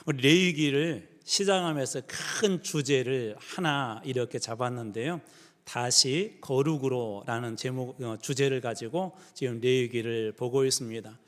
우리 레위기를 시작하면서 큰 주제를 하나 이렇게 잡았는데요. 다시 거룩으로라는 제목 주제를 가지고 지금 레위기를 보고 있습니다.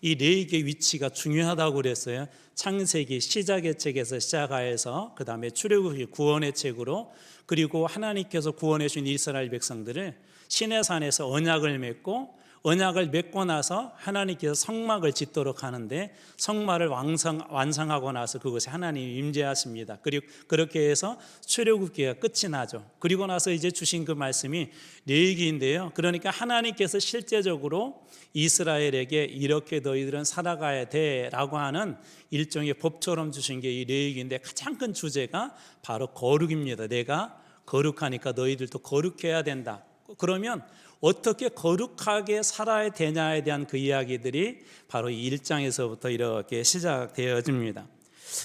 이 레위기의 위치가 중요하다고 그랬어요. 창세기 시작의 책에서 시작하여서 그 다음에 출애굽기 구원의 책으로, 그리고 하나님께서 구원해 주신 이스라엘 백성들을 시내산에서 언약을 맺고, 언약을 맺고 나서 하나님께서 성막을 짓도록 하는데, 성막을 완성하고 나서 그것에 하나님이 임재하십니다. 그리고 그렇게 해서 출애굽기가 끝이 나죠. 그리고 나서 이제 주신 그 말씀이 레위기인데요. 그러니까 하나님께서 실제적으로 이스라엘에게 이렇게 너희들은 살아가야 돼라고 하는 일종의 법처럼 주신 게 이 레위기인데, 가장 큰 주제가 바로 거룩입니다. 내가 거룩하니까 너희들도 거룩해야 된다. 그러면 어떻게 거룩하게 살아야 되냐에 대한 그 이야기들이 바로 이 1장에서부터 이렇게 시작되어집니다.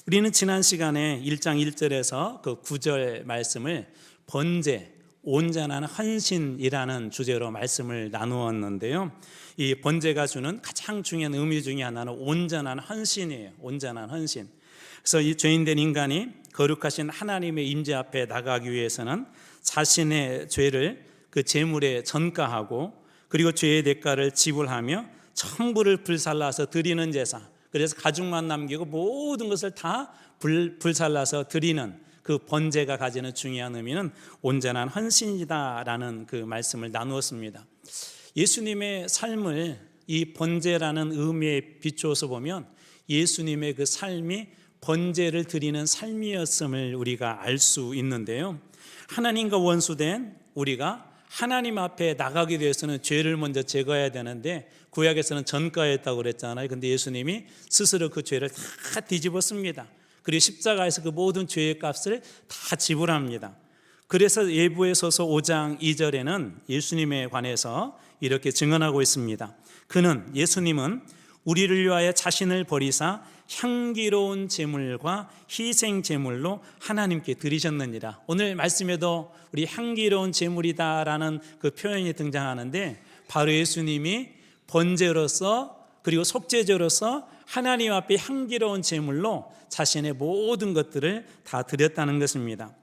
우리는 지난 시간에 1장 1절에서 그 9절 말씀을 번제, 온전한 헌신이라는 주제로 말씀을 나누었는데요. 이 번제가 주는 가장 중요한 의미 중에 하나는 온전한 헌신이에요. 온전한 헌신. 그래서 이 죄인된 인간이 거룩하신 하나님의 임재 앞에 나가기 위해서는 자신의 죄를 그 제물에 전가하고, 그리고 죄의 대가를 지불하며 천부를 불살라서 드리는 제사, 그래서 가죽만 남기고 모든 것을 다 불살라서 드리는 그 번제가 가지는 중요한 의미는 온전한 헌신이다라는 그 말씀을 나누었습니다. 예수님의 삶을 이 번제라는 의미에 비추어서 보면 예수님의 그 삶이 번제를 드리는 삶이었음을 우리가 알 수 있는데요. 하나님과 원수된 우리가 하나님 앞에 나가기 위해서는 죄를 먼저 제거해야 되는데, 구약에서는 전가했다고 그랬잖아요. 근데 예수님이 스스로 그 죄를 다 뒤집었습니다. 그리고 십자가에서 그 모든 죄의 값을 다 지불합니다. 그래서 예부에서서 5장 2절에는 예수님에 관해서 이렇게 증언하고 있습니다. 예수님은 우리를 위하여 자신을 버리사 향기로운 제물과 희생 제물로 하나님께 드리셨느니라. 오늘 말씀에도 우리 향기로운 제물이다라는 그 표현이 등장하는데, 바로 예수님이 번제로서 그리고 속죄제로서 하나님 앞에 향기로운 제물로 자신의 모든 것들을 다 드렸다는 것입니다.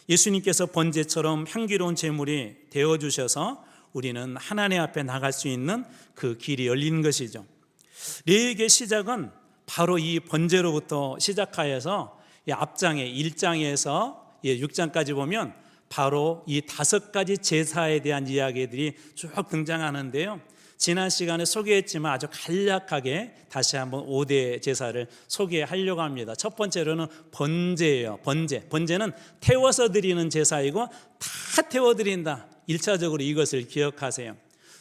예수님께서 번제처럼 향기로운 제물이 되어주셔서 우리는 하나님 앞에 나갈 수 있는 그 길이 열린 것이죠. 레위기의 시작은 바로 이 번제로부터 시작하여서 앞장에 1장에서 6장까지 보면 바로 이 5가지 제사에 대한 이야기들이 쭉 등장하는데요. 지난 시간에 소개했지만 아주 간략하게 다시 한번 5대 제사를 소개하려고 합니다. 첫 번째로는 번제예요. 번제는 태워서 드리는 제사이고, 다 태워드린다. 1차적으로 이것을 기억하세요.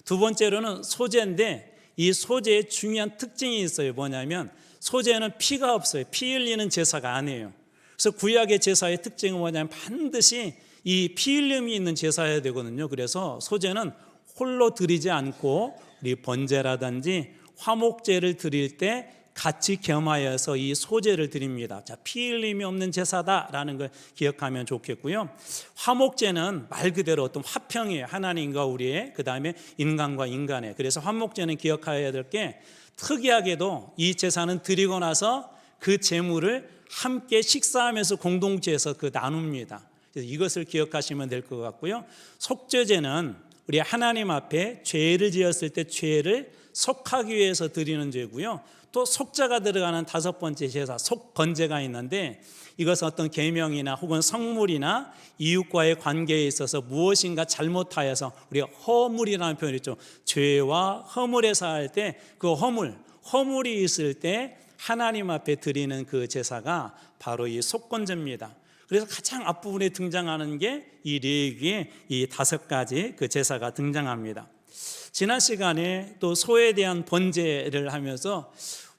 두 번째로는 소제인데, 이 소제의 중요한 특징이 있어요. 뭐냐면 소제는 피가 없어요. 피 흘리는 제사가 아니에요. 그래서 구약의 제사의 특징은 뭐냐면 반드시 이 피 흘림이 있는 제사여야 되거든요. 그래서 소제는 홀로 드리지 않고 우리 번제라든지 화목제를 드릴 때 같이 겸하여서 이 소제를 드립니다. 자, 피 흘림이 없는 제사다라는 걸 기억하면 좋겠고요. 화목제는 말 그대로 어떤 화평이에요. 하나님과 우리의, 그 다음에 인간과 인간의. 그래서 화목제는 기억해야 될 게, 특이하게도 이 제사는 드리고 나서 그 제물을 함께 식사하면서 공동체에서 그 나눕니다. 그래서 이것을 기억하시면 될 것 같고요. 속죄제는 우리 하나님 앞에 죄를 지었을 때 죄를 속하기 위해서 드리는 죄고요. 또 속자가 들어가는 5번째 제사, 속번제가 있는데, 이것은 어떤 계명이나 혹은 성물이나 이웃과의 관계에 있어서 무엇인가 잘못하여서 우리가 허물이라는 표현이 있죠. 죄와 허물에서 할 때 그 허물이 있을 때 하나님 앞에 드리는 그 제사가 바로 이 속건제입니다. 그래서 가장 앞부분에 등장하는 게 이 레위기에 이 5가지 그 제사가 등장합니다. 지난 시간에 또 소에 대한 번제를 하면서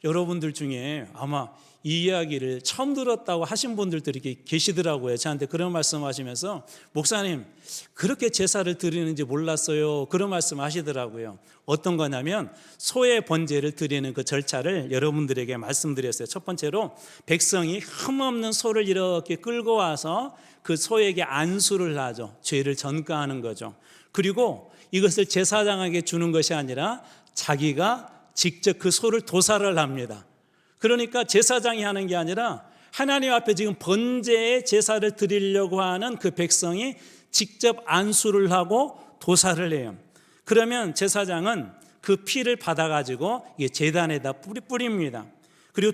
여러분들 중에 아마 이 이야기를 처음 들었다고 하신 분들도 이렇게 계시더라고요. 저한테 그런 말씀하시면서, 목사님 그렇게 제사를 드리는지 몰랐어요, 그런 말씀 하시더라고요. 어떤 거냐면 소의 번제를 드리는 그 절차를 여러분들에게 말씀드렸어요. 첫 번째로 백성이 흠없는 소를 이렇게 끌고 와서 그 소에게 안수를 하죠. 죄를 전가하는 거죠. 그리고 이것을 제사장에게 주는 것이 아니라 자기가 직접 그 소를 도살을 합니다. 그러니까 제사장이 하는 게 아니라 하나님 앞에 지금 번제의 제사를 드리려고 하는 그 백성이 직접 안수를 하고 도사를 해요. 그러면 제사장은 그 피를 받아가지고 제단에다 뿌립니다. 그리고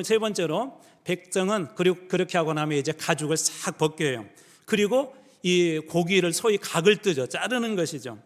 세 번째로 백성은 그렇게 하고 나면 이제 가죽을 싹 벗겨요. 그리고 이 고기를 소위 각을 뜨죠. 자르는 것이죠.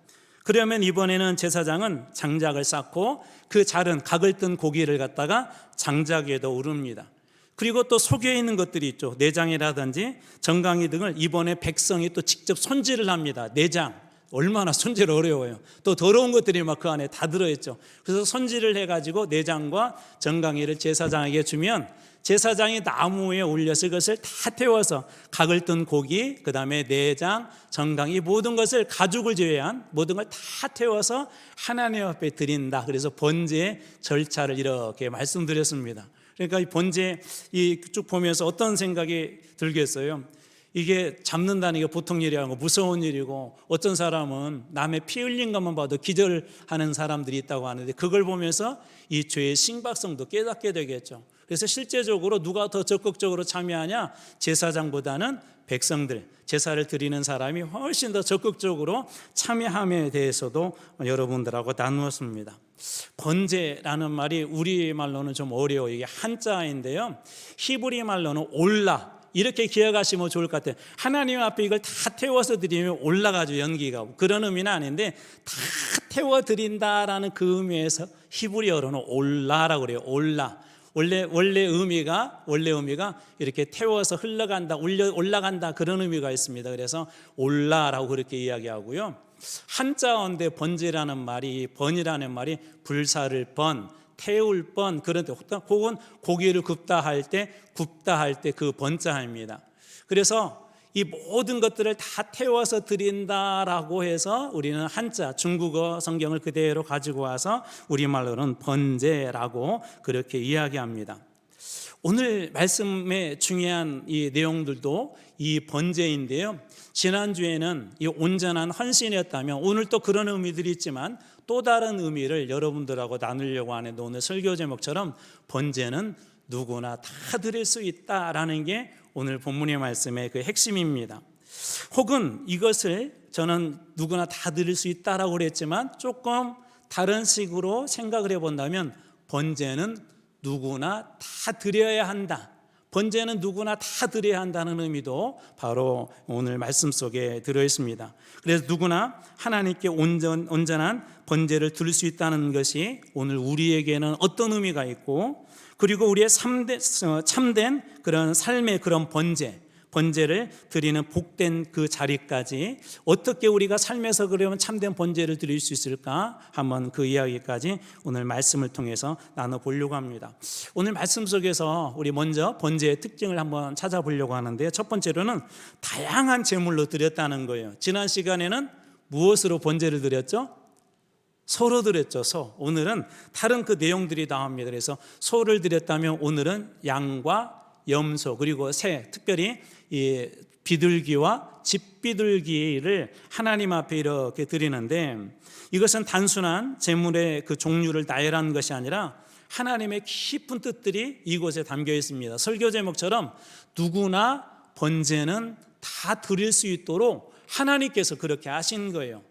그러면 이번에는 제사장은 장작을 쌓고 그 자른 각을 뜬 고기를 갖다가 장작 위에다 오릅니다. 그리고 또 속에 있는 것들이 있죠. 내장이라든지 정강이 등을 이번에 백성이 또 직접 손질을 합니다. 내장 얼마나 손질 어려워요. 또 더러운 것들이 막 그 안에 다 들어있죠. 그래서 손질을 해가지고 내장과 정강이를 제사장에게 주면 제사장이 나무에 올려서 그것을 다 태워서 각을 뜬 고기, 그 다음에 내장, 정강이 모든 것을 가죽을 제외한 모든 걸 다 태워서 하나님 앞에 드린다. 그래서 번제의 절차를 이렇게 말씀드렸습니다. 그러니까 이 번제 쭉 보면서 어떤 생각이 들겠어요? 이게 잡는다는 게 보통 일이 아니고 무서운 일이고, 어떤 사람은 남의 피 흘린 것만 봐도 기절하는 사람들이 있다고 하는데, 그걸 보면서 이 죄의 심각성도 깨닫게 되겠죠. 그래서 실제적으로 누가 더 적극적으로 참여하냐? 제사장보다는 백성들, 제사를 드리는 사람이 훨씬 더 적극적으로 참여함에 대해서도 여러분들하고 나누었습니다. 번제라는 말이 우리말로는 좀 어려워요. 이게 한자인데요, 히브리 말로는 올라, 이렇게 기억하시면 좋을 것 같아요. 하나님 앞에 이걸 다 태워서 드리면 올라가죠. 연기가 오고. 그런 의미는 아닌데 다 태워 드린다라는 그 의미에서 히브리어로는 올라라고 그래요. 올라. 원래 의미가 이렇게 태워서 흘러간다, 올라간다, 그런 의미가 있습니다. 그래서 올라라고 그렇게 이야기하고요. 한자어인데 번제라는 말이, 번이라는 말이 불사를 번, 태울 번, 그런데 혹은 고기를 굽다 할 때 그 번자입니다. 그래서 이 모든 것들을 다 태워서 드린다라고 해서 우리는 한자, 중국어 성경을 그대로 가지고 와서 우리말로는 번제라고 그렇게 이야기합니다. 오늘 말씀의 중요한 이 내용들도 이 번제인데요, 지난주에는 이 온전한 헌신이었다면 오늘 또 그런 의미들이 있지만 또 다른 의미를 여러분들하고 나누려고 하는데, 오늘 설교 제목처럼 번제는 누구나 다 드릴 수 있다라는 게 오늘 본문의 말씀의 그 핵심입니다. 혹은 이것을 저는 누구나 다 드릴 수 있다라고 그랬지만 조금 다른 식으로 생각을 해본다면, 번제는 누구나 다 드려야 한다, 번제는 누구나 다 드려야 한다는 의미도 바로 오늘 말씀 속에 들어있습니다. 그래서 누구나 하나님께 온전한 번제를 드릴 수 있다는 것이 오늘 우리에게는 어떤 의미가 있고, 그리고 우리의 참된 그런 삶의 그런 번제를 드리는 복된 그 자리까지 어떻게 우리가 삶에서 그러면 참된 번제를 드릴 수 있을까, 한번 그 이야기까지 오늘 말씀을 통해서 나눠보려고 합니다. 오늘 말씀 속에서 우리 먼저 번제의 특징을 한번 찾아보려고 하는데요, 첫 번째로는 다양한 제물로 드렸다는 거예요. 지난 시간에는 무엇으로 번제를 드렸죠? 소로 드렸죠. 소. 오늘은 다른 그 내용들이 나옵니다. 그래서 소를 드렸다면 오늘은 양과 염소, 그리고 새, 특별히 이 비둘기와 집비둘기를 하나님 앞에 이렇게 드리는데, 이것은 단순한 제물의 그 종류를 나열한 것이 아니라 하나님의 깊은 뜻들이 이곳에 담겨 있습니다. 설교 제목처럼 누구나 번제는 다 드릴 수 있도록 하나님께서 그렇게 하신 거예요.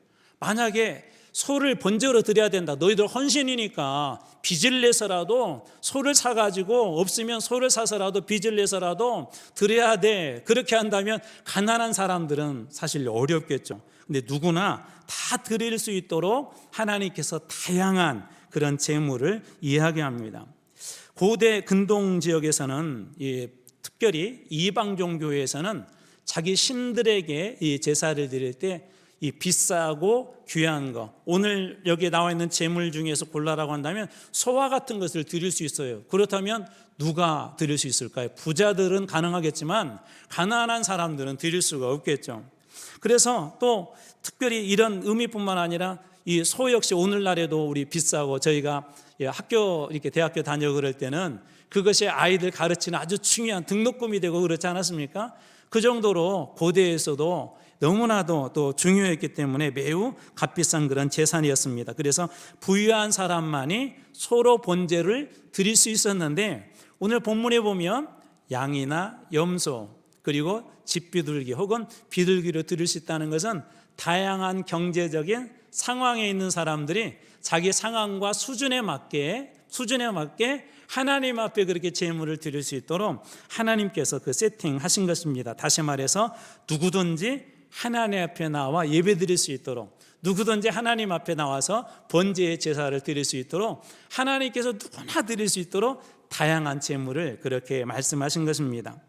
만약에 소를 번제로 드려야 된다, 너희들 헌신이니까 빚을 내서라도 소를 사가지고, 없으면 소를 사서라도 빚을 내서라도 드려야 돼, 그렇게 한다면 가난한 사람들은 사실 어렵겠죠. 근데 누구나 다 드릴 수 있도록 하나님께서 다양한 그런 제물을 이야기합니다. 고대 근동 지역에서는 특별히 이방 종교에서는 자기 신들에게 이 제사를 드릴 때 이 비싸고 귀한 거, 오늘 여기에 나와 있는 제물 중에서 골라라고 한다면 소와 같은 것을 드릴 수 있어요. 그렇다면 누가 드릴 수 있을까요? 부자들은 가능하겠지만 가난한 사람들은 드릴 수가 없겠죠. 그래서 또 특별히 이런 의미뿐만 아니라 이 소 역시 오늘날에도 우리 비싸고, 저희가 학교 이렇게 대학교 다녀 그럴 때는 그것이 아이들 가르치는 아주 중요한 등록금이 되고 그렇지 않았습니까? 그 정도로 고대에서도 너무나도 또 중요했기 때문에 매우 값비싼 그런 재산이었습니다. 그래서 부유한 사람만이 소로 번제를 드릴 수 있었는데, 오늘 본문에 보면 양이나 염소, 그리고 집비둘기 혹은 비둘기로 드릴 수 있다는 것은 다양한 경제적인 상황에 있는 사람들이 자기 상황과 수준에 맞게 하나님 앞에 그렇게 제물을 드릴 수 있도록 하나님께서 그 세팅하신 것입니다. 다시 말해서 누구든지 하나님 앞에 나와 예배 드릴 수 있도록, 누구든지 하나님 앞에 나와서 번제의 제사를 드릴 수 있도록, 하나님께서 누구나 드릴 수 있도록 다양한 제물을 그렇게 말씀하신 것입니다.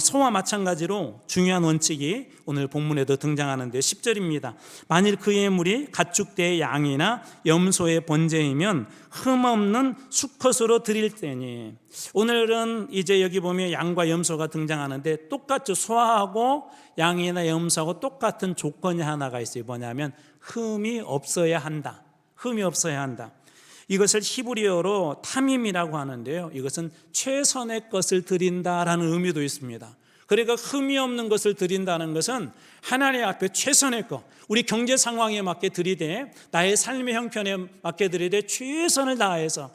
소와 마찬가지로 중요한 원칙이 오늘 본문에도 등장하는데 10절입니다. 만일 그 예물이 가축대의 양이나 염소의 번제이면 흠없는 수컷으로 드릴 때니. 오늘은 이제 여기 보면 양과 염소가 등장하는데 똑같죠. 소하고 양이나 염소하고 똑같은 조건이 하나가 있어요. 뭐냐면 흠이 없어야 한다. 흠이 없어야 한다. 이것을 히브리어로 타밈이라고 하는데요, 이것은 최선의 것을 드린다라는 의미도 있습니다. 그러니까 흠이 없는 것을 드린다는 것은 하나님 앞에 최선의 것, 우리 경제 상황에 맞게 드리되, 나의 삶의 형편에 맞게 드리되 최선을 다해서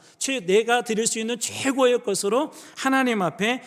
내가 드릴 수 있는 최고의 것으로 하나님 앞에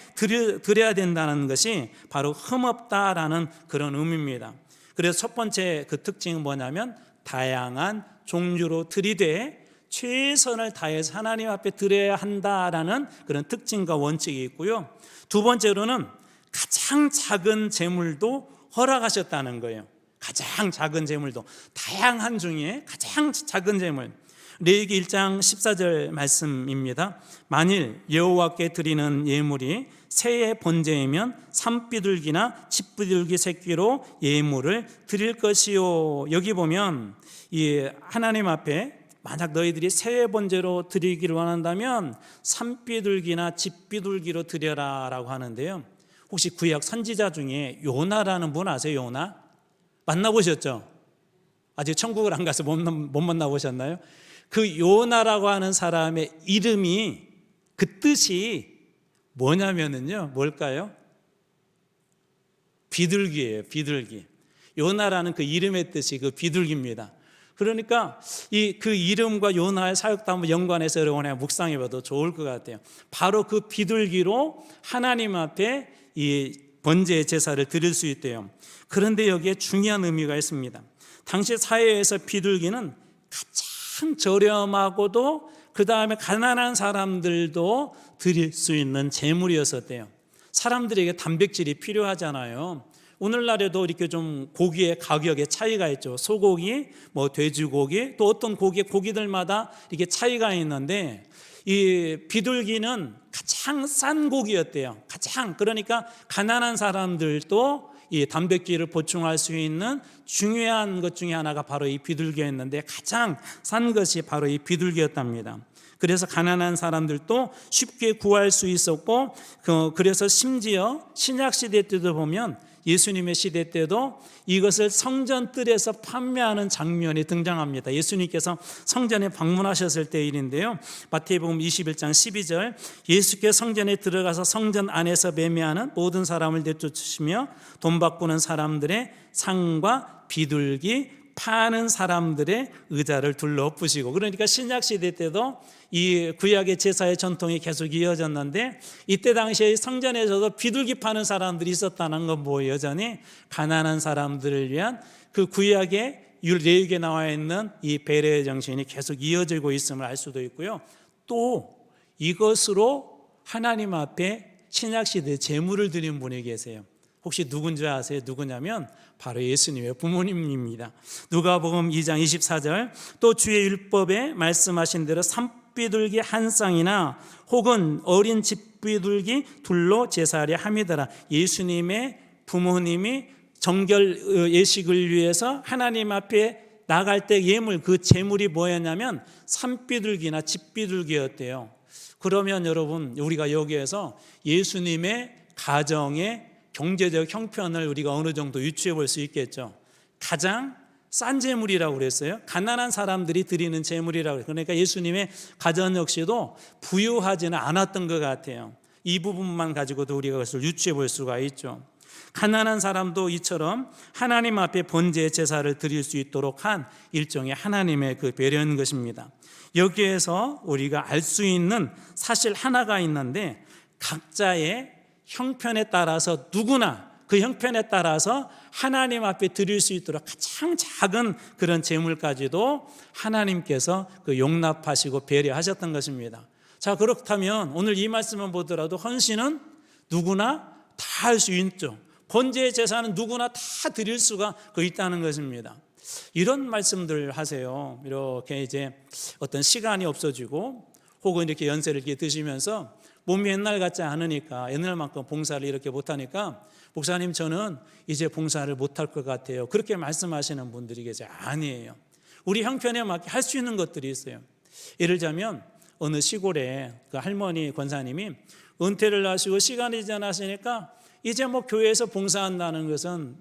드려야 된다는 것이 바로 흠없다라는 그런 의미입니다. 그래서 첫 번째 그 특징은 뭐냐면 다양한 종류로 드리되 최선을 다해서 하나님 앞에 드려야 한다라는 그런 특징과 원칙이 있고요. 두 번째로는 가장 작은 제물도 허락하셨다는 거예요. 가장 작은 제물도, 다양한 중에 가장 작은 제물. 레위기 1장 14절 말씀입니다. 만일 여호와께 드리는 예물이 새의 번제이면 산비둘기나 집비둘기 새끼로 예물을 드릴 것이요. 여기 보면 이 하나님 앞에 만약 너희들이 새의 번제로 드리기를 원한다면 산비둘기나 집비둘기로 드려라 라고 하는데요, 혹시 구약 선지자 중에 요나라는 분 아세요? 요나? 만나보셨죠? 아직 천국을 안 가서 못 만나보셨나요? 그 요나라고 하는 사람의 이름이, 그 뜻이 뭐냐면요, 뭘까요? 비둘기예요. 비둘기. 요나라는 그 이름의 뜻이 그 비둘기입니다. 그러니까 그 이름과 요나의 사역도 한번 연관해서 여러분이 묵상해봐도 좋을 것 같아요. 바로 그 비둘기로 하나님 앞에 이 번제의 제사를 드릴 수 있대요. 그런데 여기에 중요한 의미가 있습니다. 당시 사회에서 비둘기는 가장 저렴하고도 그 다음에 가난한 사람들도 드릴 수 있는 제물이었었대요. 사람들에게 단백질이 필요하잖아요. 오늘날에도 이렇게 좀 고기의 가격에 차이가 있죠. 소고기, 돼지고기, 또 어떤 고기들마다 이렇게 차이가 있는데, 이 비둘기는 가장 싼 고기였대요. 그러니까 가난한 사람들도 이 단백질을 보충할 수 있는 중요한 것 중에 하나가 바로 이 비둘기였는데, 가장 싼 것이 바로 이 비둘기였답니다. 그래서 가난한 사람들도 쉽게 구할 수 있었고, 그래서 심지어 신약 시대 때도 보면, 예수님의 시대 때도 이것을 성전 뜰에서 판매하는 장면이 등장합니다. 예수님께서 성전에 방문하셨을 때 일인데요, 마태복음 21장 12절, 예수께서 성전에 들어가서 성전 안에서 매매하는 모든 사람을 내쫓으시며 돈 바꾸는 사람들의 상과 비둘기 파는 사람들의 의자를 둘러엎으시고. 그러니까 신약 시대 때도 이 구약의 제사의 전통이 계속 이어졌는데, 이때 당시에 성전에서도 비둘기 파는 사람들이 있었다는 건 여전히 가난한 사람들을 위한 그 구약의 레위기에 나와 있는 이 배려의 정신이 계속 이어지고 있음을 알 수도 있고요. 또 이것으로 하나님 앞에 신약 시대에 제물을 드린 분이 계세요. 혹시 누군지 아세요? 누구냐면 바로 예수님의 부모님입니다. 누가복음 2장 24절, 또 주의 율법에 말씀하신 대로 산비둘기 한 쌍이나 혹은 어린 집비둘기 둘로 제사하려 함이더라. 예수님의 부모님이 정결 예식을 위해서 하나님 앞에 나갈 때 예물, 그 제물이 뭐였냐면 산비둘기나 집비둘기였대요. 그러면 여러분, 우리가 여기에서 예수님의 가정의 경제적 형편을 우리가 어느 정도 유추해 볼 수 있겠죠. 가장 싼 제물이라고 그랬어요. 가난한 사람들이 드리는 제물이라고. 그러니까 예수님의 가정 역시도 부유하지는 않았던 것 같아요. 이 부분만 가지고도 우리가 그것을 유추해 볼 수가 있죠. 가난한 사람도 이처럼 하나님 앞에 번제의 제사를 드릴 수 있도록 한 일종의 하나님의 그 배려인 것입니다. 여기에서 우리가 알 수 있는 사실 하나가 있는데, 각자의 형편에 따라서 누구나 그 형편에 따라서 하나님 앞에 드릴 수 있도록 가장 작은 그런 재물까지도 하나님께서 그 용납하시고 배려하셨던 것입니다. 자, 그렇다면 오늘 이 말씀을 보더라도 헌신은 누구나 다 할 수 있죠. 번제의 제사는 누구나 다 드릴 수가 있다는 것입니다. 이런 말씀들 하세요. 이렇게 이제 어떤 시간이 없어지고 혹은 이렇게 연세를 이렇게 드시면서 몸이 옛날 같지 않으니까, 옛날만큼 봉사를 이렇게 못하니까 목사님 저는 이제 봉사를 못할 것 같아요, 그렇게 말씀하시는 분들이 계세요. 아니에요. 우리 형편에 맞게 할 수 있는 것들이 있어요. 예를 들자면 어느 시골에 그 할머니 권사님이 은퇴를 하시고 시간이 지나시니까 이제 뭐 교회에서 봉사한다는 것은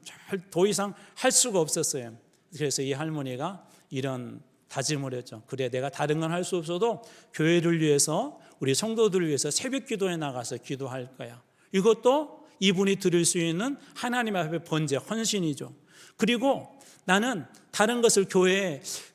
더 이상 할 수가 없었어요. 그래서 이 할머니가 이런 다짐을 했죠. 그래, 내가 다른 건 할 수 없어도 교회를 위해서, 우리 성도들을 위해서 새벽 기도에 나가서 기도할 거야. 이것도 이분이 드릴 수 있는 하나님 앞에 번제, 헌신이죠. 그리고 나는 다른 것을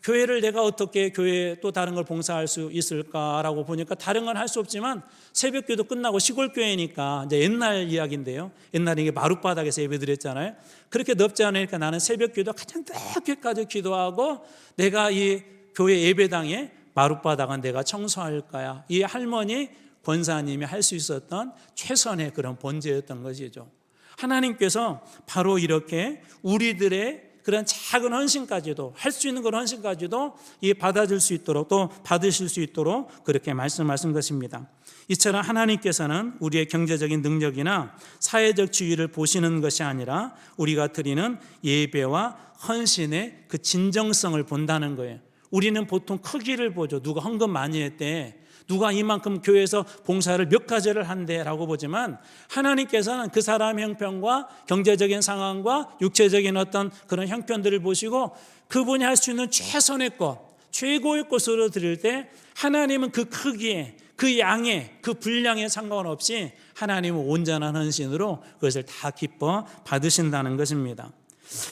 교회를 내가 어떻게 교회에 또 다른 걸 봉사할 수 있을까라고 보니까 다른 건 할 수 없지만 새벽 기도 끝나고 시골 교회니까, 이제 옛날 이야기인데요. 옛날에 이게 마룻바닥에서 예배 드렸잖아요. 그렇게 넓지 않으니까 나는 새벽 기도 가장 늦게까지 기도하고 내가 이 교회 예배당에 마룻바닥은 내가 청소할 거야. 이 할머니 권사님이 할 수 있었던 최선의 그런 번제였던 것이죠. 하나님께서 바로 이렇게 우리들의 그런 작은 헌신까지도, 할 수 있는 그런 헌신까지도 받아줄 수 있도록, 또 받으실 수 있도록 그렇게 말씀하신 것입니다. 이처럼 하나님께서는 우리의 경제적인 능력이나 사회적 지위를 보시는 것이 아니라 우리가 드리는 예배와 헌신의 그 진정성을 본다는 거예요. 우리는 보통 크기를 보죠. 누가 헌금 많이 했대, 누가 이만큼 교회에서 봉사를 몇 가지를 한대라고 보지만 하나님께서는 그 사람의 형편과 경제적인 상황과 육체적인 어떤 그런 형편들을 보시고 그분이 할 수 있는 최선의 것, 최고의 것으로 드릴 때 하나님은 그 크기에, 그 양에, 그 분량에 상관없이 하나님은 온전한 헌신으로 그것을 다 기뻐 받으신다는 것입니다.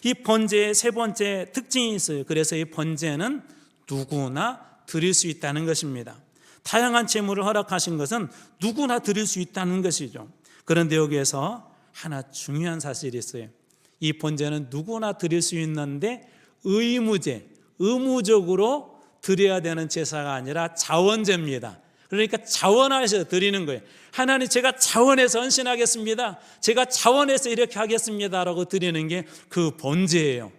이 번제의 세 번째 특징이 있어요. 그래서 이 번제는 누구나 드릴 수 있다는 것입니다. 다양한 재물을 허락하신 것은 누구나 드릴 수 있다는 것이죠. 그런데 여기에서 하나 중요한 사실이 있어요. 이 번제는 누구나 드릴 수 있는데 의무적으로 드려야 되는 제사가 아니라 자원제입니다. 그러니까 자원하셔서 드리는 거예요. 하나님, 제가 자원해서 헌신하겠습니다, 제가 자원해서 이렇게 하겠습니다라고 드리는 게 그 번제예요.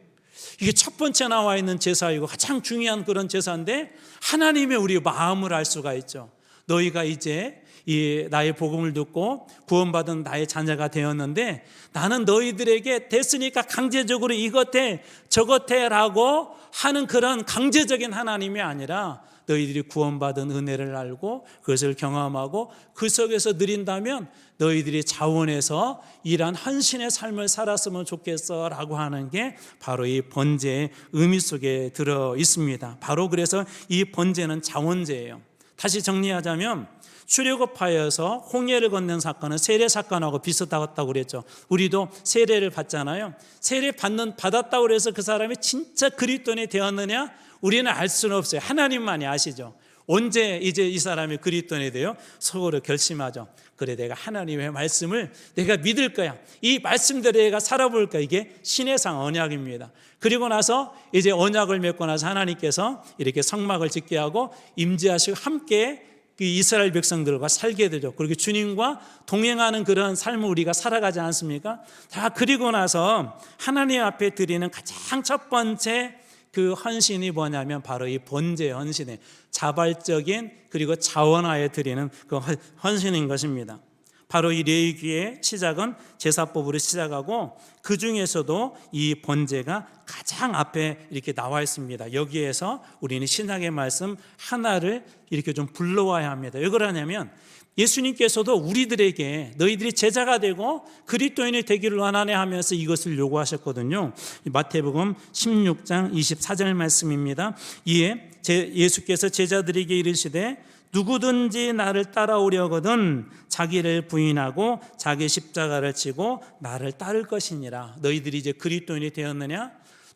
이게 첫 번째 나와 있는 제사이고 가장 중요한 그런 제사인데 하나님의 우리 마음을 알 수가 있죠. 너희가 이제 이 나의 복음을 듣고 구원받은 나의 자녀가 되었는데 나는 너희들에게 됐으니까 강제적으로 이것 해 저것 해라고 하는 그런 강제적인 하나님이 아니라 너희들이 구원받은 은혜를 알고 그것을 경험하고 그 속에서 누린다면 너희들이 자원해서 이러한 헌신의 삶을 살았으면 좋겠어 라고 하는 게 바로 이 번제의 의미 속에 들어 있습니다. 바로 그래서 이 번제는 자원제예요. 다시 정리하자면 출애굽하여서 홍해를 건넌 사건은 세례 사건하고 비슷하다고 그랬죠. 우리도 세례를 받잖아요. 세례 받았다고 해서 그 사람이 진짜 그리스도인이 되었느냐? 우리는 알 수는 없어요. 하나님만이 아시죠. 언제 이제 이 사람이 그리스도인이 돼요? 속으로 결심하죠. 그래, 내가 하나님의 말씀을 내가 믿을 거야, 이 말씀대로 내가 살아볼 거야. 이게 신해상 언약입니다. 그리고 나서 이제 언약을 맺고 나서 하나님께서 이렇게 성막을 짓게 하고 임재하시고 함께 이스라엘 백성들과 살게 되죠. 그리고 주님과 동행하는 그런 삶을 우리가 살아가지 않습니까? 다 그리고 나서 하나님 앞에 드리는 가장 첫 번째 그 헌신이 뭐냐면 바로 이 번제 헌신의 자발적인 그리고 자원하에 드리는 그 헌신인 것입니다. 바로 이 레위기의 시작은 제사법으로 시작하고 그 중에서도 이 번제가 가장 앞에 이렇게 나와 있습니다. 여기에서 우리는 신약의 말씀 하나를 이렇게 좀 불러와야 합니다. 왜 그러냐면 예수님께서도 우리들에게 너희들이 제자가 되고 그리스도인이 되기를 원하네 하면서 이것을 요구하셨거든요. 마태복음 16장 24절 말씀입니다. 이에 예수께서 제자들에게 이르시되 누구든지 나를 따라오려거든 자기를 부인하고 자기 십자가를 지고 나를 따를 것이니라. 너희들이 이제 그리스도인이 되었느냐?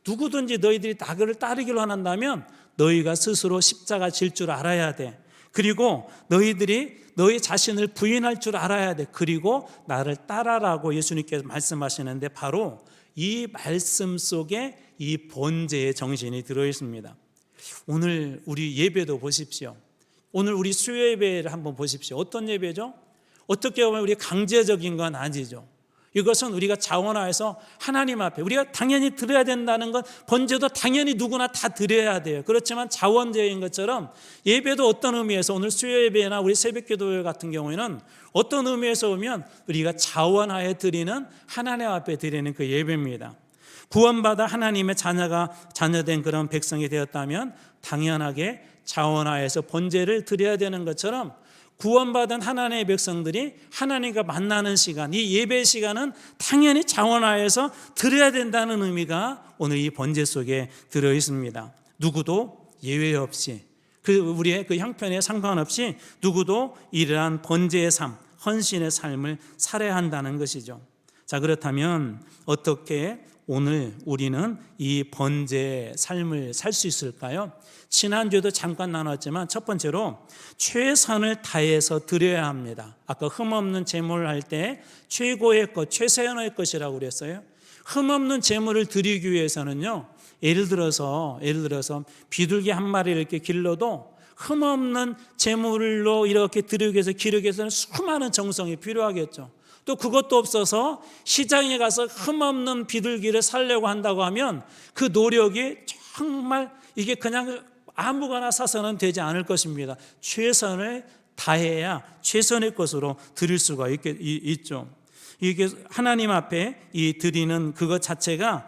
누구든지 너희들이 나를 따르기를 원한다면 너희가 스스로 십자가 질 줄 알아야 돼. 그리고 너희들이 너희 자신을 부인할 줄 알아야 돼. 그리고 나를 따라라고 예수님께서 말씀하시는데 바로 이 말씀 속에 이 번제의 정신이 들어 있습니다. 오늘 우리 예배도 보십시오. 오늘 우리 수요 예배를 한번 보십시오. 어떤 예배죠? 어떻게 보면 우리 강제적인 건 아니죠. 이것은 우리가 자원하여서 하나님 앞에 우리가 당연히 드려야 된다는 건 번제도 당연히 누구나 다 드려야 돼요. 그렇지만 자원제인 것처럼 예배도 어떤 의미에서 오늘 수요 예배나 우리 새벽기도 같은 경우에는 어떤 의미에서 보면 우리가 자원하여 드리는 하나님 앞에 드리는 그 예배입니다. 구원받아 하나님의 자녀된 그런 백성이 되었다면 당연하게 자원하여서 번제를 드려야 되는 것처럼 구원받은 하나님의 백성들이 하나님과 만나는 시간, 이 예배 시간은 당연히 자원하여서 드려야 된다는 의미가 오늘 이 번제 속에 들어 있습니다. 누구도 예외 없이 우리의 그 형편에 상관없이 누구도 이러한 번제의 삶, 헌신의 삶을 살아야 한다는 것이죠. 자, 그렇다면 어떻게 오늘 우리는 이 번제의 삶을 살 수 있을까요? 지난주에도 잠깐 나눴지만 첫 번째로 최선을 다해서 드려야 합니다. 아까 흠없는 제물을 할 때 최고의 것, 최선의 것이라고 그랬어요. 흠없는 제물을 드리기 위해서는요, 예를 들어서 비둘기 한 마리를 이렇게 길러도 흠없는 제물로 이렇게 드리기 위해서 기르기 위해서는 수많은 정성이 필요하겠죠. 또 그것도 없어서 시장에 가서 흠없는 비둘기를 살려고 한다고 하면 그 노력이 정말 이게 그냥 아무거나 사서는 되지 않을 것입니다. 최선을 다해야 최선의 것으로 드릴 수가 있죠. 이게 하나님 앞에 이 드리는 그것 자체가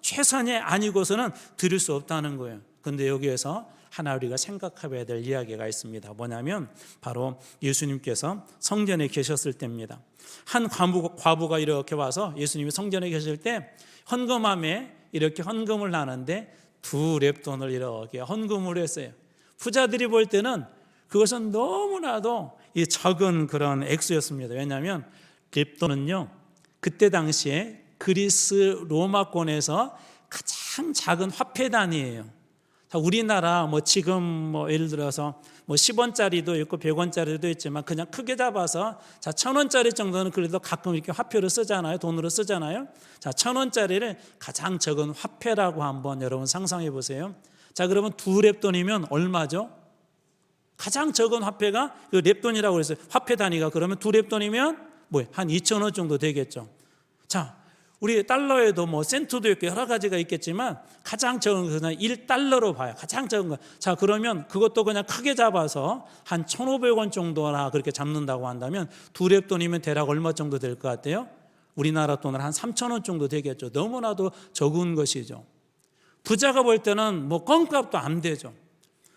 최선이 아니고서는 드릴 수 없다는 거예요. 그런데 여기에서 하나 우리가 생각해봐야 될 이야기가 있습니다. 뭐냐면 바로 예수님께서 성전에 계셨을 때입니다. 한 과부가 이렇게 와서 예수님이 성전에 계실 때 헌금함에 이렇게 헌금을 하는데 2렙돈을 이렇게 헌금을 했어요. 부자들이 볼 때는 그것은 너무나도 적은 그런 액수였습니다. 왜냐하면 렙돈은요, 그때 당시에 그리스 로마권에서 가장 작은 화폐 단위예요. 우리나라 지금 예를 들어서 10원짜리도 있고 100원짜리도 있지만 그냥 크게 잡아서 1000원짜리 정도는 그래도 가끔 이렇게 화표로 쓰잖아요. 돈으로 쓰잖아요. 1000원짜리를 가장 적은 화폐라고 한번 여러분 상상해 보세요. 자, 그러면 2렙돈이면 얼마죠? 가장 적은 화폐가 그 렙돈이라고 그랬어요. 화폐 단위가 그러면 2렙돈이면 한 2,000원 정도 되겠죠. 자, 우리 달러에도 센트도 있고 여러 가지가 있겠지만 가장 적은 것은 1달러로 봐요. 가장 적은 거. 자, 그러면 그것도 그냥 크게 잡아서 한 1,500원 정도나 그렇게 잡는다고 한다면 2렙돈이면 대략 얼마 정도 될 것 같아요? 우리나라 돈으로 한 3,000원 정도 되겠죠. 너무나도 적은 것이죠. 부자가 볼 때는 껌값도 안 되죠.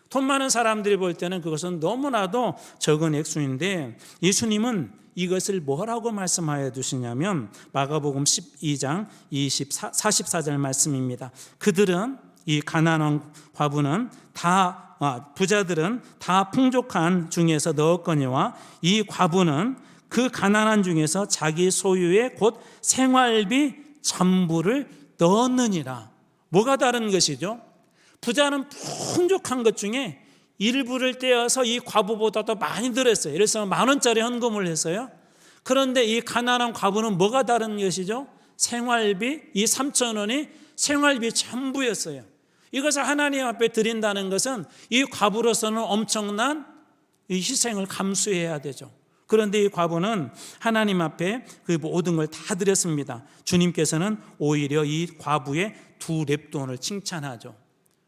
돈 많은 사람들이 볼 때는 그것은 너무나도 적은 액수인데 예수님은 이것을 뭐라고 말씀하여 두시냐면 마가복음 12장 44절 말씀입니다. 그들은 이 가난한 과부는 부자들은 다 풍족한 중에서 넣었거니와 이 과부는 그 가난한 중에서 자기 소유의 곧 생활비 전부를 넣었느니라. 뭐가 다른 것이죠? 부자는 풍족한 것 중에 일부를 떼어서 이 과부보다 더 많이 들었어요. 예를 들어서 10,000원짜리 헌금을 했어요. 그런데 이 가난한 과부는 뭐가 다른 것이죠? 생활비, 이 3,000원이 생활비 전부였어요. 이것을 하나님 앞에 드린다는 것은 이 과부로서는 엄청난 이 희생을 감수해야 되죠. 그런데 이 과부는 하나님 앞에 그 모든 걸 다 드렸습니다. 주님께서는 오히려 이 과부의 2렙돈을 칭찬하죠.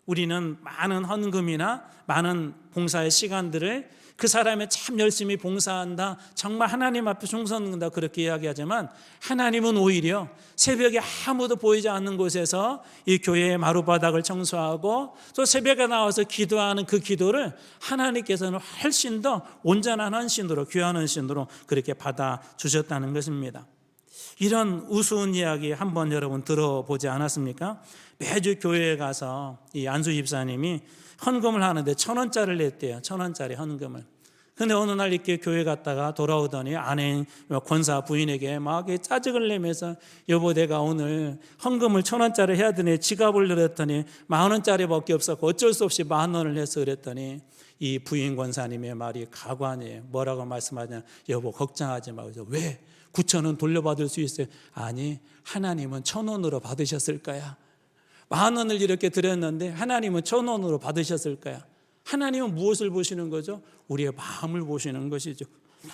우리는 많은 헌금이나 많은 봉사의 시간들을 그 사람이 참 열심히 봉사한다, 정말 하나님 앞에 충성한다 그렇게 이야기하지만 하나님은 오히려 새벽에 아무도 보이지 않는 곳에서 이 교회의 마루바닥을 청소하고 또 새벽에 나와서 기도하는 그 기도를 하나님께서는 훨씬 더 온전한 헌신으로, 귀한 헌신으로 그렇게 받아주셨다는 것입니다. 이런 우스운 이야기 한번 여러분 들어보지 않았습니까? 매주 교회에 가서 이 안수 집사님이 헌금을 하는데 1,000원짜리를 냈대요. 1,000원짜리 헌금을. 근데 어느 날 이렇게 교회 갔다가 돌아오더니 아내인 권사 부인에게 막 짜증을 내면서 여보 내가 오늘 헌금을 1,000원짜리 해야 되니 지갑을 열었더니 10,000원짜리밖에 없었고 어쩔 수 없이 10,000원을 해서 그랬더니 이 부인 권사님의 말이 가관이에요. 뭐라고 말씀하냐? 여보 걱정하지 마. 왜? 9,000원 돌려받을 수 있어요. 아니, 하나님은 1,000원으로 받으셨을 거야. 10,000원을 이렇게 드렸는데 하나님은 1,000원으로 받으셨을 거야. 하나님은 무엇을 보시는 거죠? 우리의 마음을 보시는 것이죠.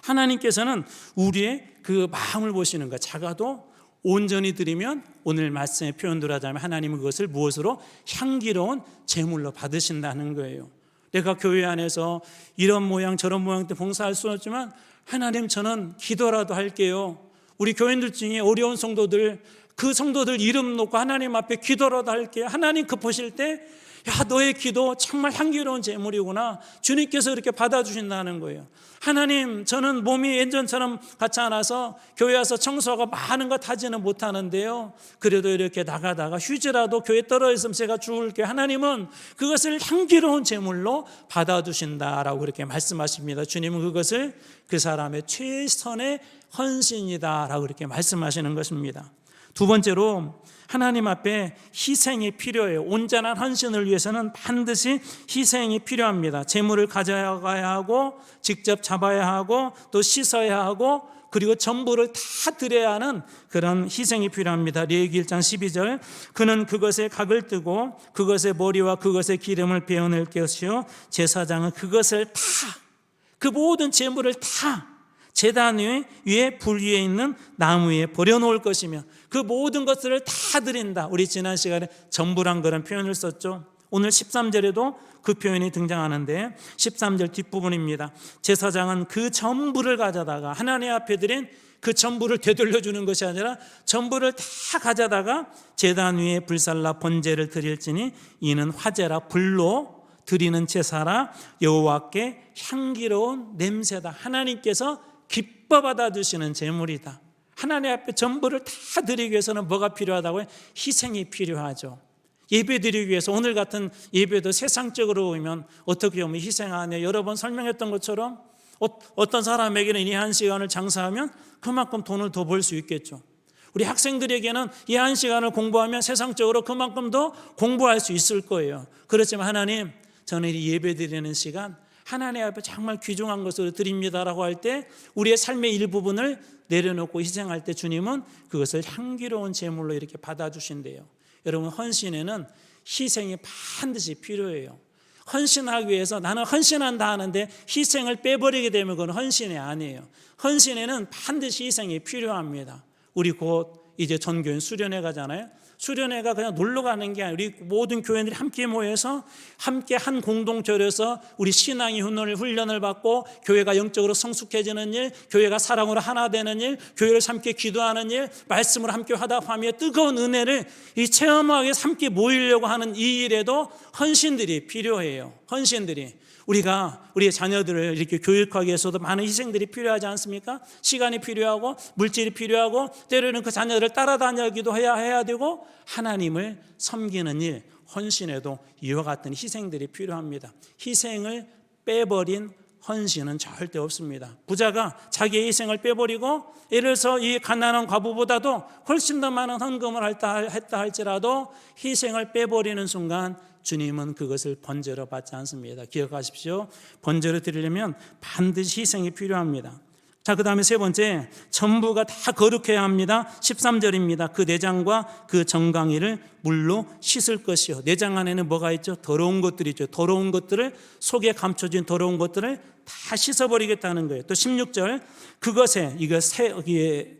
하나님께서는 우리의 그 마음을 보시는 것. 작아도 온전히 드리면, 오늘 말씀의 표현대로 하자면 하나님은 그것을 무엇으로? 향기로운 제물로 받으신다는 거예요. 내가 교회 안에서 이런 모양 저런 모양 때 봉사할 수는 없지만, 하나님 저는 기도라도 할게요. 우리 교인들 중에 어려운 성도들, 그 성도들 이름 놓고 하나님 앞에 기도라도 할게요. 하나님 그 보실 때, 야, 너의 기도 정말 향기로운 제물이구나, 주님께서 이렇게 받아주신다는 거예요. 하나님, 저는 몸이 예전처럼 같지 않아서 교회 와서 청소하고 많은 것 하지는 못하는데요, 그래도 이렇게 나가다가 휴지라도 교회 떨어져 있으면 제가 죽을게요. 하나님은 그것을 향기로운 제물로 받아주신다라고 그렇게 말씀하십니다. 주님은 그것을 그 사람의 최선의 헌신이다라고 그렇게 말씀하시는 것입니다. 두 번째로, 하나님 앞에 희생이 필요해요. 온전한 헌신을 위해서는 반드시 희생이 필요합니다. 제물을 가져가야 하고, 직접 잡아야 하고, 또 씻어야 하고, 그리고 전부를 다 드려야 하는 그런 희생이 필요합니다. 레위기 1장 12절, 그는 그것에 각을 뜨고 그것의 머리와 그것의 기름을 베어낼 것이요, 제사장은 그것을 다, 그 모든 제물을 다 제단 위에 불 위에 있는 나무 위에 버려놓을 것이며, 그 모든 것들을 다 드린다. 우리 지난 시간에 전부란 그런 표현을 썼죠. 오늘 13절에도 그 표현이 등장하는데, 13절 뒷부분입니다. 제사장은 그 전부를 가져다가, 하나님 앞에 드린 그 전부를 되돌려주는 것이 아니라 전부를 다 가져다가 제단 위에 불살라 번제를 드릴지니 이는 화제라, 불로 드리는 제사라, 여호와께 향기로운 냄새다. 하나님께서 기뻐 받아주시는 제물이다. 하나님 앞에 전부를 다 드리기 위해서는 뭐가 필요하다고요? 희생이 필요하죠. 예배 드리기 위해서, 오늘 같은 예배도 세상적으로 보면 어떻게 보면 희생 안에 여러 번 설명했던 것처럼, 어떤 사람에게는 이 한 시간을 장사하면 그만큼 돈을 더 벌 수 있겠죠. 우리 학생들에게는 이 한 시간을 공부하면 세상적으로 그만큼 더 공부할 수 있을 거예요. 그렇지만 하나님, 저는 이 예배 드리는 시간 하나님 앞에 정말 귀중한 것으로 드립니다라고 할 때, 우리의 삶의 일부분을 내려놓고 희생할 때 주님은 그것을 향기로운 제물로 이렇게 받아주신대요. 여러분, 헌신에는 희생이 반드시 필요해요. 헌신하기 위해서 나는 헌신한다 하는데 희생을 빼버리게 되면 그건 헌신이 아니에요. 헌신에는 반드시 희생이 필요합니다. 우리 곧 이제 전교인 수련회 가잖아요. 수련회가 그냥 놀러 가는 게 아니라 우리 모든 교회들이 함께 모여서 함께 한 공동체로서 우리 신앙의 훈련을 받고, 교회가 영적으로 성숙해지는 일, 교회가 사랑으로 하나 되는 일, 교회를 함께 기도하는 일, 말씀을 함께 화답하며 뜨거운 은혜를 이 체험하기 위해서 함께 모이려고 하는 이 일에도 헌신들이 필요해요. 헌신들이, 우리가 우리의 자녀들을 이렇게 교육하기 위해서도 많은 희생들이 필요하지 않습니까? 시간이 필요하고, 물질이 필요하고, 때로는 그 자녀들을 따라다니기도 해야 되고, 하나님을 섬기는 일, 헌신에도 이와 같은 희생들이 필요합니다. 희생을 빼버린 헌신은 절대 없습니다. 부자가 자기의 희생을 빼버리고, 예를 들어서 이 가난한 과부보다도 훨씬 더 많은 헌금을 했다 할지라도 희생을 빼버리는 순간 주님은 그것을 번제로 받지 않습니다. 기억하십시오. 번제로 드리려면 반드시 희생이 필요합니다. 자, 그 다음에 세 번째, 전부가 다 거룩해야 합니다. 13절입니다. 그 내장과 그 정강이를 물로 씻을 것이요. 내장 안에는 뭐가 있죠? 더러운 것들이 있죠. 더러운 것들을, 속에 감춰진 더러운 것들을 다 씻어버리겠다는 거예요. 또 16절, 그것에, 이게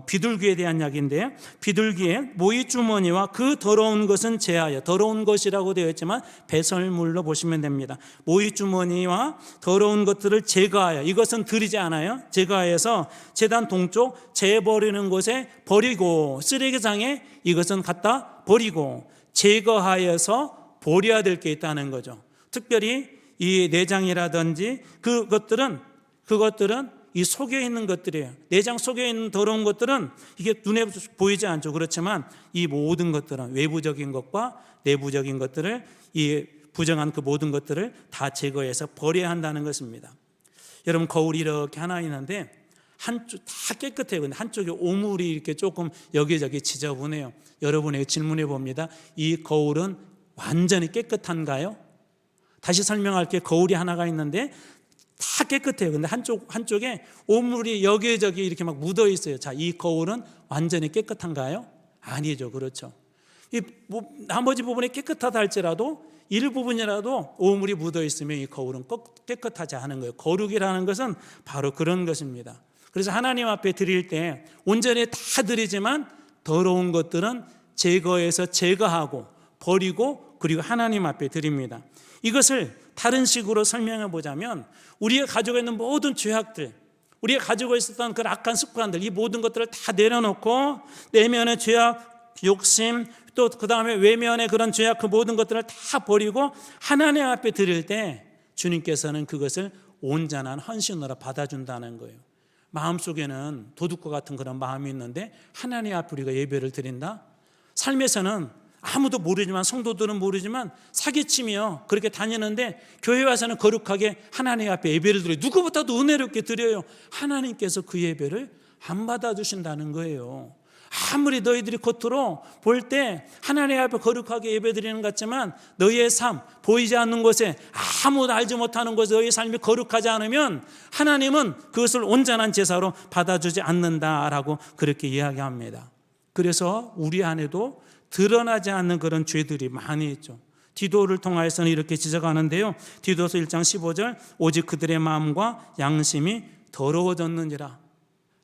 비둘기에 대한 이야기인데요, 비둘기의 모이주머니와 그 더러운 것은 제하여, 더러운 것이라고 되어 있지만 배설물로 보시면 됩니다. 모이주머니와 더러운 것들을 제거하여, 이것은 드리지 않아요. 제거하여서 제단 동쪽 재버리는 곳에 버리고, 쓰레기장에 이것은 갖다 버리고, 제거하여서 버려야 될 게 있다는 거죠. 특별히 이 내장이라든지 그것들은 이 속에 있는 것들이에요. 내장 속에 있는 더러운 것들은 이게 눈에 보이지 않죠. 그렇지만 이 모든 것들은, 외부적인 것과 내부적인 것들을, 이 부정한 그 모든 것들을 다 제거해서 버려야 한다는 것입니다. 여러분, 거울이 이렇게 하나 있는데 한쪽 다 깨끗해요. 근데 한쪽에 오물이 이렇게 조금 여기저기 지저분해요. 여러분에게 질문해 봅니다. 이 거울은 완전히 깨끗한가요? 다시 설명할게. 거울이 하나가 있는데 다 깨끗해요. 근데 한쪽에 오물이 여기저기 이렇게 막 묻어 있어요. 자, 이 거울은 완전히 깨끗한가요? 아니죠. 그렇죠. 나머지 부분이 깨끗하다 할지라도 일부분이라도 오물이 묻어 있으면 이 거울은 꼭 깨끗하지 않은 거예요. 거룩이라는 것은 바로 그런 것입니다. 그래서 하나님 앞에 드릴 때 온전히 다 드리지만 더러운 것들은 제거하고 버리고 그리고 하나님 앞에 드립니다. 이것을 다른 식으로 설명해 보자면 우리가 가지고 있는 모든 죄악들, 우리가 가지고 있었던 그 악한 습관들, 이 모든 것들을 다 내려놓고 내면의 죄악, 욕심, 또 그 다음에 외면의 그런 죄악, 그 모든 것들을 다 버리고 하나님 앞에 드릴 때 주님께서는 그것을 온전한 헌신으로 받아준다는 거예요. 마음속에는 도둑과 같은 그런 마음이 있는데 하나님 앞에 우리가 예배를 드린다? 삶에서는 아무도 모르지만, 성도들은 모르지만 사기치며 그렇게 다니는데 교회 와서는 거룩하게 하나님 앞에 예배를 드려요. 누구보다도 은혜롭게 드려요. 하나님께서 그 예배를 안 받아주신다는 거예요. 아무리 너희들이 겉으로 볼 때 하나님 앞에 거룩하게 예배드리는 것 같지만 너희의 삶, 보이지 않는 곳에, 아무도 알지 못하는 곳에 너희의 삶이 거룩하지 않으면 하나님은 그것을 온전한 제사로 받아주지 않는다라고 그렇게 이야기합니다. 그래서 우리 안에도 드러나지 않는 그런 죄들이 많이 있죠. 디도를 통하여서는 이렇게 지적하는데요. 디도서 1장 15절, 오직 그들의 마음과 양심이 더러워졌느니라.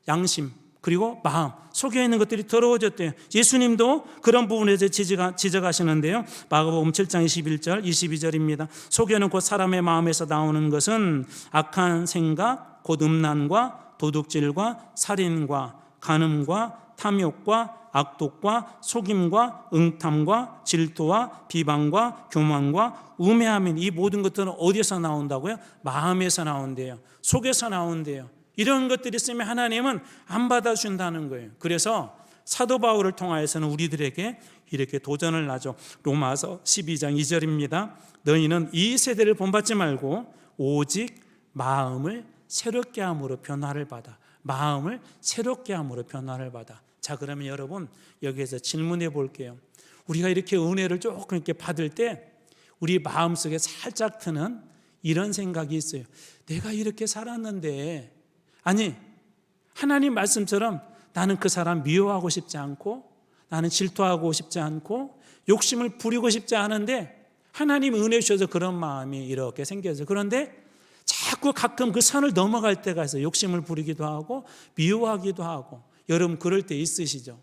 양심 그리고 마음 속에 있는 것들이 더러워졌대요. 예수님도 그런 부분에서 지적하시는데요. 마가복음 7장 21절 22절입니다. 속에는 곧 사람의 마음에서 나오는 것은 악한 생각, 곧 음란과 도둑질과 살인과 간음과 탐욕과 악독과 속임과 응탐과 질투와 비방과 교만과 우매함인 이 모든 것들은 어디서 나온다고요? 마음에서 나온대요. 속에서 나온대요. 이런 것들이 있으면 하나님은 안 받아준다는 거예요. 그래서 사도 바울을 통하여서는 우리들에게 이렇게 도전을 하죠. 로마서 12장 2절입니다. 너희는 이 세대를 본받지 말고 오직 마음을 새롭게 함으로 변화를 받아. 마음을 새롭게 함으로 변화를 받아. 자, 그러면 여러분 여기에서 질문해 볼게요. 우리가 이렇게 은혜를 조금 이렇게 받을 때 우리 마음속에 살짝 드는 이런 생각이 있어요. 내가 이렇게 살았는데, 아니 하나님 말씀처럼 나는 그 사람 미워하고 싶지 않고 나는 질투하고 싶지 않고 욕심을 부리고 싶지 않은데 하나님 은혜 주셔서 그런 마음이 이렇게 생겨서, 그런데 자꾸 가끔 그 선을 넘어갈 때가 있어요. 욕심을 부리기도 하고 미워하기도 하고. 여러분 그럴 때 있으시죠?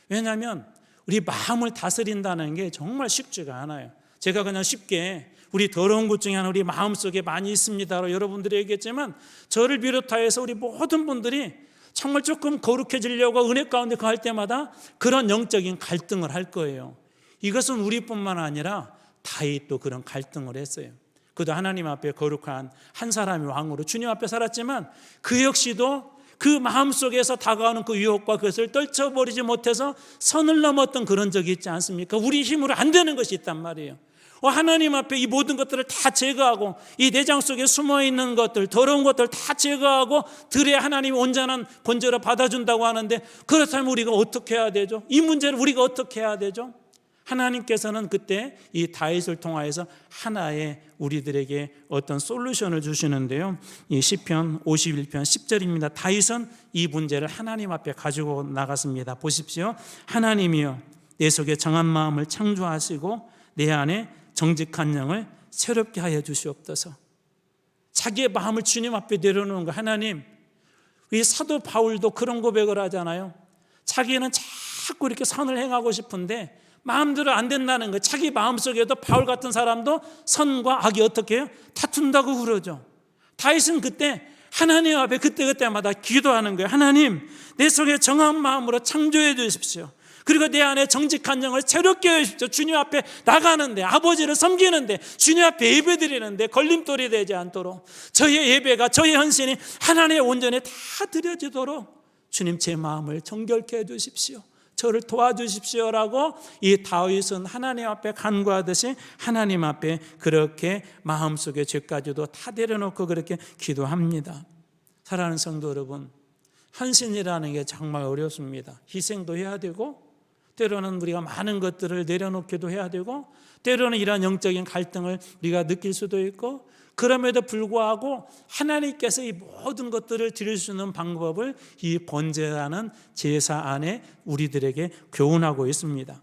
왜냐하면 우리 마음을 다스린다는 게 정말 쉽지가 않아요. 제가 그냥 쉽게 우리 더러운 것 중에 하나 우리 마음속에 많이 있습니다로 여러분들이 얘기했지만 저를 비롯하여서 우리 모든 분들이 정말 조금 거룩해지려고 은혜 가운데 갈 때마다 그런 영적인 갈등을 할 거예요. 이것은 우리뿐만 아니라 다윗도 그런 갈등을 했어요. 그도 하나님 앞에 거룩한 한 사람이 왕으로 주님 앞에 살았지만 그 역시도 그 마음속에서 다가오는 그 유혹과 그것을 떨쳐버리지 못해서 선을 넘었던 그런 적이 있지 않습니까? 우리 힘으로 안 되는 것이 있단 말이에요. 하나님 앞에 이 모든 것들을 다 제거하고 이 내장 속에 숨어있는 것들, 더러운 것들 다 제거하고 드려야 하나님이 온전한 번제로 받아준다고 하는데, 그렇다면 우리가 어떻게 해야 되죠? 이 문제를 우리가 어떻게 해야 되죠? 하나님께서는 그때 이 다윗을 통하여서 하나의 우리들에게 어떤 솔루션을 주시는데요. 이 시편 51편 10절입니다. 다윗은 이 문제를 하나님 앞에 가지고 나갔습니다. 보십시오. 하나님이여 내 속에 정한 마음을 창조하시고 내 안에 정직한 영을 새롭게 하여 주시옵소서. 자기의 마음을 주님 앞에 내려놓는 거. 하나님, 이 사도 바울도 그런 고백을 하잖아요. 자기는 자꾸 이렇게 선을 행하고 싶은데 마음대로 안 된다는 거예요. 자기 마음속에도 바울 같은 사람도 선과 악이 어떻게 해요? 다툰다고 그러죠. 다윗은 그때 하나님 앞에 그때마다 기도하는 거예요. 하나님, 내 속에 정한 마음으로 창조해 주십시오. 그리고 내 안에 정직한 영을 새롭게 해주십시오. 주님 앞에 나가는데, 아버지를 섬기는데, 주님 앞에 예배드리는데 걸림돌이 되지 않도록, 저의 예배가, 저의 헌신이 하나님의 온전에 다 드려지도록 주님 제 마음을 정결케 해주십시오. 저를 도와주십시오라고 이 다윗은 하나님 앞에 간구하듯이 하나님 앞에 그렇게 마음속의 죄까지도 다 내려놓고 그렇게 기도합니다. 사랑하는 성도 여러분, 헌신이라는 게 정말 어렵습니다. 희생도 해야 되고 때로는 우리가 많은 것들을 내려놓기도 해야 되고, 때로는 이러한 영적인 갈등을 우리가 느낄 수도 있고, 그럼에도 불구하고 하나님께서 이 모든 것들을 드릴 수 있는 방법을 이 번제라는 제사 안에 우리들에게 교훈하고 있습니다.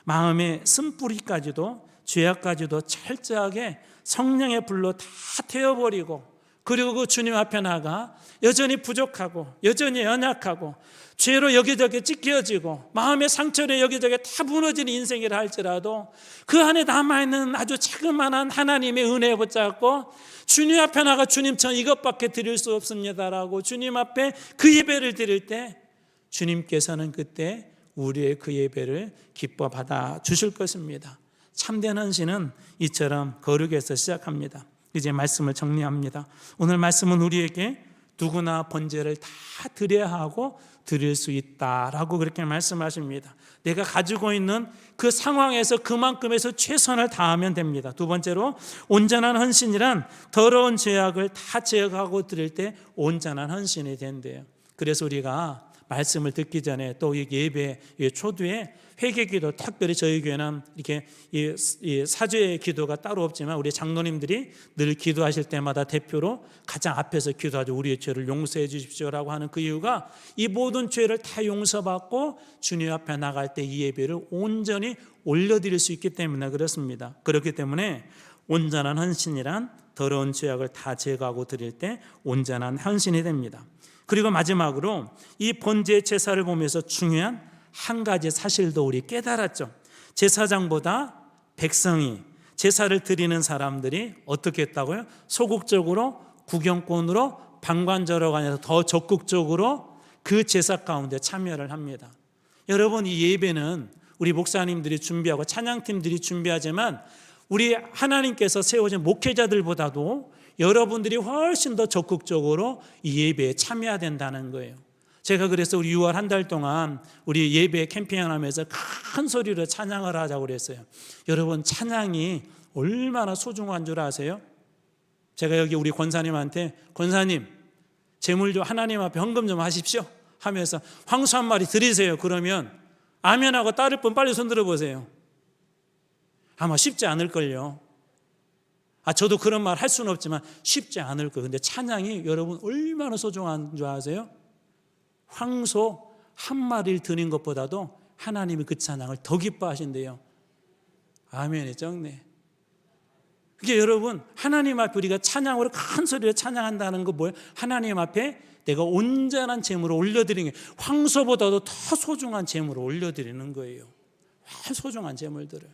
마음의 쓴뿌리까지도, 죄악까지도 철저하게 성령의 불로 다 태워버리고, 그리고 그 주님 앞에 나가 여전히 부족하고 여전히 연약하고 죄로 여기저기 찢겨지고 마음의 상처로 여기저기 다 무너진 인생이라 할지라도 그 안에 남아있는 아주 자그마한 하나님의 은혜에 붙잡고 주님 앞에 나가 주님 전 이것밖에 드릴 수 없습니다라고 주님 앞에 그 예배를 드릴 때 주님께서는 그때 우리의 그 예배를 기뻐 받아 주실 것입니다. 참된 헌신은 이처럼 거룩에서 시작합니다. 이제 말씀을 정리합니다. 오늘 말씀은 우리에게 누구나 번제를 다 드려야 하고 드릴 수 있다라고 그렇게 말씀하십니다. 내가 가지고 있는 그 상황에서 그만큼에서 최선을 다하면 됩니다. 두 번째로 온전한 헌신이란 더러운 죄악을 다 제거하고 드릴 때 온전한 헌신이 된대요. 그래서 우리가 말씀을 듣기 전에 또 예배 초두에 회개기도, 특별히 저희 교회는 이렇게 이 사죄의 기도가 따로 없지만 우리 장로님들이 늘 기도하실 때마다 대표로 가장 앞에서 기도하죠. 우리의 죄를 용서해 주십시오라고 하는 그 이유가 이 모든 죄를 다 용서받고 주님 앞에 나갈 때 이 예배를 온전히 올려드릴 수 있기 때문에 그렇습니다. 그렇기 때문에 온전한 헌신이란 더러운 죄악을 다 제거하고 드릴 때 온전한 헌신이 됩니다. 그리고 마지막으로 이 번제 제사를 보면서 중요한 한 가지 사실도 우리 깨달았죠. 제사장보다 백성이, 제사를 드리는 사람들이 어떻게 했다고요? 소극적으로, 구경꾼으로, 방관자로가 아니라 더 적극적으로 그 제사 가운데 참여를 합니다. 여러분, 이 예배는 우리 목사님들이 준비하고 찬양팀들이 준비하지만 우리 하나님께서 세워진 목회자들보다도 여러분들이 훨씬 더 적극적으로 이 예배에 참여해야 된다는 거예요. 제가 그래서 우리 6월 한 달 동안 우리 예배 캠페인을 하면서 큰 소리로 찬양을 하자고 그랬어요. 여러분, 찬양이 얼마나 소중한 줄 아세요? 제가 여기 우리 권사님한테 권사님 제물 좀 하나님 앞에 헌금 좀 하십시오 하면서 황소 한 마리 드리세요. 그러면 아멘하고 따를 분 빨리 손 들어보세요. 아마 쉽지 않을걸요. 저도 그런 말 할 수는 없지만 쉽지 않을 거예요. 근데 찬양이 여러분 얼마나 소중한 줄 아세요? 황소 한 마리를 드린 것보다도 하나님이 그 찬양을 더 기뻐하신대요. 아멘이 적네. 그게 여러분 하나님 앞에 우리가 찬양으로 큰 소리로 찬양한다는 거 뭐예요? 하나님 앞에 내가 온전한 제물을 올려드리는 게 황소보다도 더 소중한 제물을 올려드리는 거예요. 소중한 제물들을.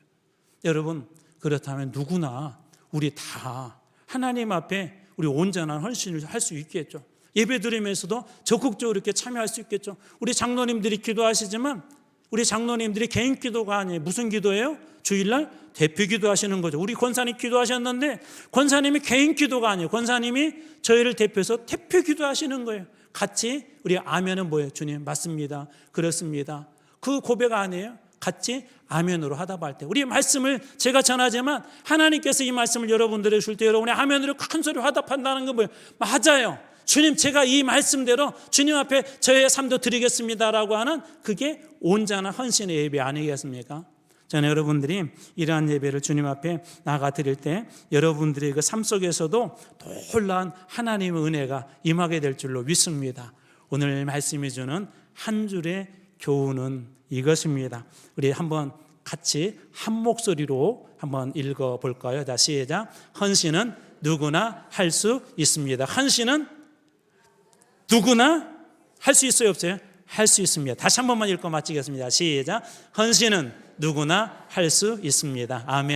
여러분 그렇다면 누구나 우리 다 하나님 앞에 우리 온전한 헌신을 할 수 있겠죠. 예배 드리면서도 적극적으로 이렇게 참여할 수 있겠죠. 우리 장로님들이 기도하시지만 우리 장로님들이 개인 기도가 아니에요. 무슨 기도예요? 주일날 대표 기도하시는 거죠. 우리 권사님 기도하셨는데 권사님이 개인 기도가 아니에요. 권사님이 저희를 대표해서 대표 기도하시는 거예요. 같이 우리 아멘은 뭐예요? 주님 맞습니다. 그렇습니다. 그 고백 아니에요? 같이 아멘으로 하답할 때 우리 말씀을 제가 전하지만 하나님께서 이 말씀을 여러분들에게 줄 때 여러분이 아멘으로 큰 소리로 화답한다는 건 뭐예요? 맞아요. 주님 제가 이 말씀대로 주님 앞에 저의 삶도 드리겠습니다라고 하는 그게 온전한 헌신의 예배 아니겠습니까? 저는 여러분들이 이러한 예배를 주님 앞에 나가 드릴 때 여러분들의 그 삶 속에서도 놀라운 하나님의 은혜가 임하게 될 줄로 믿습니다. 오늘 말씀이 주는 한 줄의 교훈은 이것입니다. 우리 한번 같이 한 목소리로 한번 읽어볼까요? 자, 시작. 헌신은 누구나 할 수 있습니다. 헌신은 누구나 할 수 있어요, 없어요? 할 수 있습니다. 다시 한 번만 읽고 마치겠습니다. 시작. 헌신은 누구나 할 수 있습니다. 아멘.